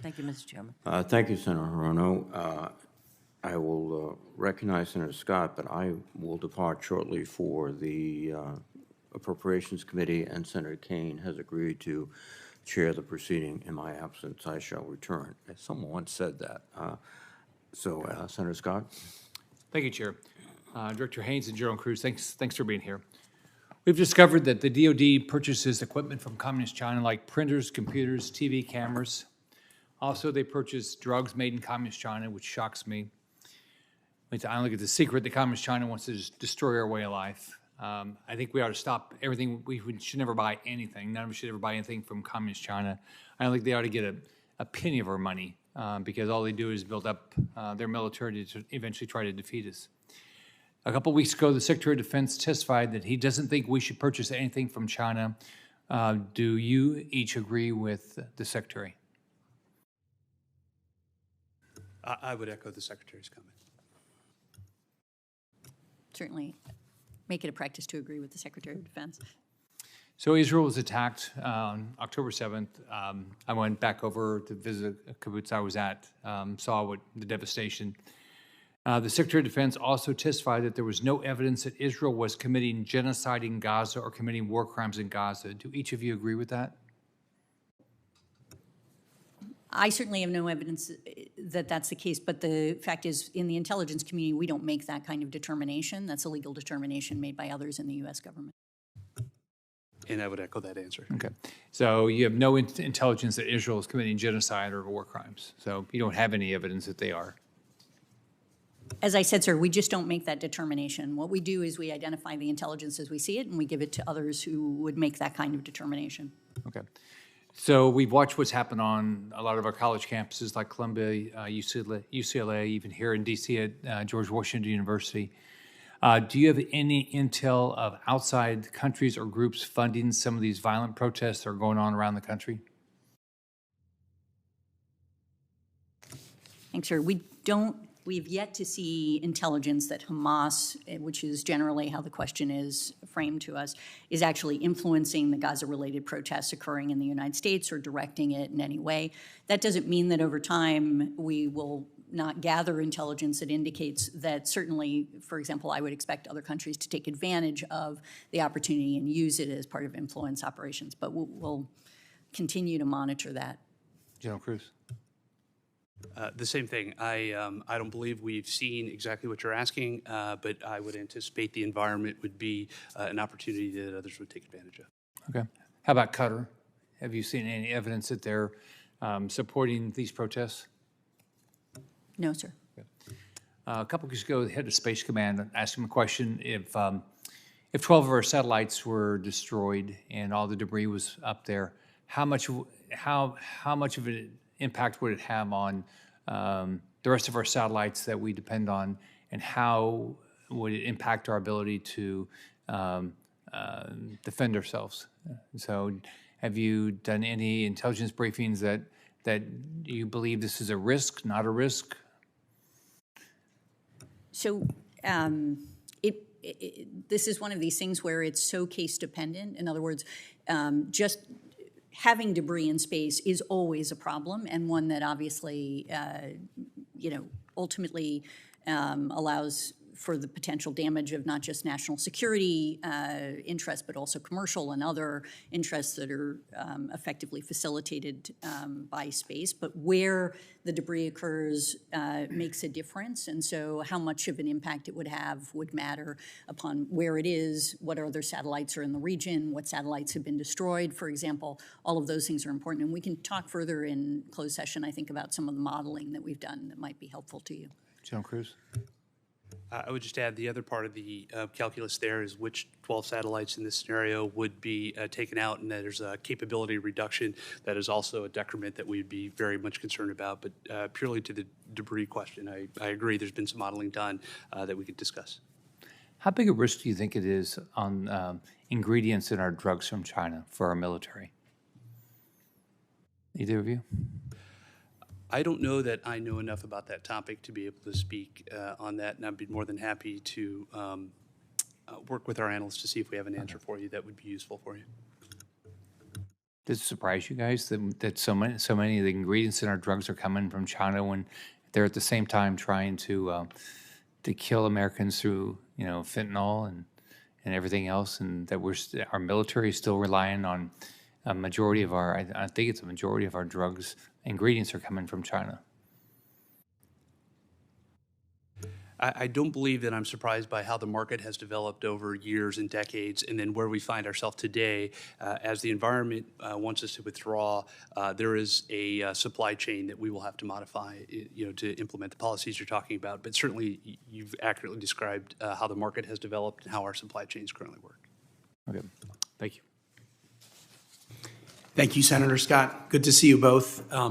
Thank you, Mr. Chairman. Thank you, Senator Hirono. I will recognize Senator Scott, but I will depart shortly for the Appropriations Committee, and Senator Kane has agreed to chair the proceeding in my absence. I shall return. Someone once said that. Senator Scott? Thank you, Chair. Director Haines and General Cruz, thanks for being here. We've discovered that the DoD purchases equipment from Communist China like printers, computers, TV cameras. Also, they purchase drugs made in Communist China, which shocks me. I don't think it's a secret that Communist China wants to just destroy our way of life. I think we ought to stop everything. We should never buy anything. None of us should ever buy anything from Communist China. I don't think they ought to get a penny of our money because all they do is build up their military to eventually try to defeat us. A couple weeks ago, the Secretary of Defense testified that he doesn't think we should purchase anything from China. Do you each agree with the Secretary? I would echo the Secretary's comment. Certainly make it a practice to agree with the Secretary of Defense. So Israel was attacked on October 7th. I went back over to visit a kibbutz I was at, saw what the devastation. The Secretary of Defense also testified that there was no evidence that Israel was committing genocide in Gaza or committing war crimes in Gaza. Do each of you agree with that? I certainly have no evidence that that's the case, but the fact is, in the intelligence community, we don't make that kind of determination. That's a legal determination made by others in the U.S. government. And I would echo that answer. Okay. So you have no intelligence that Israel is committing genocide or war crimes. So you don't have any evidence that they are. As I said, sir, we just don't make that determination. What we do is we identify the intelligence as we see it, and we give it to others who would make that kind of determination. Okay. So we've watched what's happened on a lot of our college campuses like Columbia, UCLA, even here in D.C. at George Washington University. Do you have any intel of outside countries or groups funding some of these violent protests that are going on around the country? Thanks, sir. We've yet to see intelligence that Hamas, which is generally how the question is framed to us, is actually influencing the Gaza-related protests occurring in the United States or directing it in any way. That doesn't mean that over time we will not gather intelligence that indicates that certainly, for example, I would expect other countries to take advantage of the opportunity and use it as part of influence operations. But we'll continue to monitor that. General Cruz. The same thing. I don't believe we've seen exactly what you're asking, but I would anticipate the environment would be an opportunity that others would take advantage of. Okay. How about Qatar? Have you seen any evidence that they're supporting these protests? No, sir. Okay. A couple weeks ago, the head of Space Command asked him a question: if 12 of our satellites were destroyed and all the debris was up there, how much of an impact would it have on the rest of our satellites that we depend on, and how would it impact our ability to defend ourselves? So have you done any intelligence briefings that you believe this is a risk, not a risk? So this is one of these things where it's so case dependent. In other words, just having debris in space is always a problem, and one that obviously, ultimately allows for the potential damage of not just national security interests, but also commercial and other interests that are effectively facilitated by space. But where the debris occurs makes a difference, and so how much of an impact it would have would matter upon where it is, what other satellites are in the region, what satellites have been destroyed, for example. All of those things are important, and we can talk further in closed session, I think, about some of the modeling that we've done that might be helpful to you. General Cruz? I would just add the other part of the calculus there is which 12 satellites in this scenario would be taken out, and there's a capability reduction that is also a decrement that we'd be very much concerned about. But purely to the debris question, I agree there's been some modeling done that we could discuss. How big a risk do you think it is on ingredients in our drugs from China for our military? Either of you? I don't know that I know enough about that topic to be able to speak on that, and I'd be more than happy to work with our analysts to see if we have an answer for you that would be useful for you. Does it surprise you guys that so many of the ingredients in our drugs are coming from China when they're at the same time trying to kill Americans through, fentanyl and everything else, and that our military is still relying on a majority of I think it's a majority of our drugs ingredients are coming from China. I don't believe that I'm surprised by how the market has developed over years and decades, and then where we find ourselves today. As the environment wants us to withdraw, there is a supply chain that we will have to modify, to implement the policies you're talking about. But certainly, you've accurately described how the market has developed and how our supply chains currently work. Okay, thank you. Thank you, Senator Scott. Good to see you both.